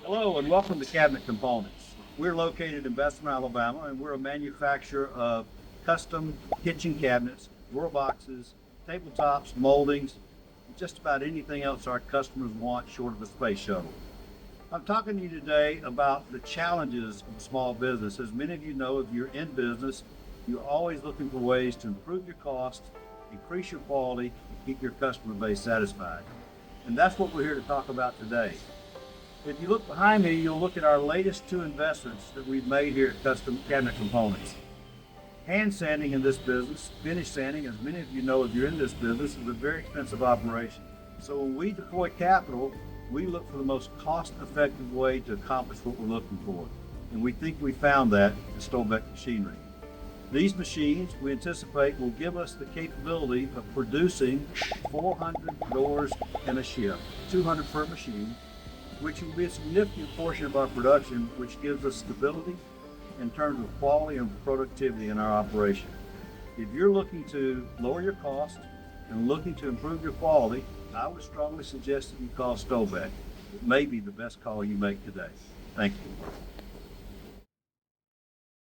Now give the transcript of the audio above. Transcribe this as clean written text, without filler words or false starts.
Hello and welcome to Cabinet Components. We're located in Bessemer, Alabama, and we're a manufacturer of custom kitchen cabinets, drawer boxes, tabletops, moldings, just about anything else our customers want short of a space shuttle. I'm talking to you today about the challenges of small business. As many of you know, if you're in business, you're always looking for ways to improve your costs, increase your quality, and keep your customer base satisfied. And that's what we're here to talk about today. If you look behind me, you'll look at our latest two investments that we've made here at Custom Cabinet Components. Hand sanding in this business, finish sanding, as many of you know if you're in this business, is a very expensive operation. So when we deploy capital, we look for the most cost-effective way to accomplish what we're looking for. And we think we found that in Stobeck machinery. These machines, we anticipate, will give us the capability of producing 400 doors in a shift, 200 per machine, which will be a significant portion of our production, which gives us stability in terms of quality and productivity in our operation. If you're looking to lower your cost and looking to improve your quality, I would strongly suggest that you call Stobeck. It may be the best call you make today. Thank you.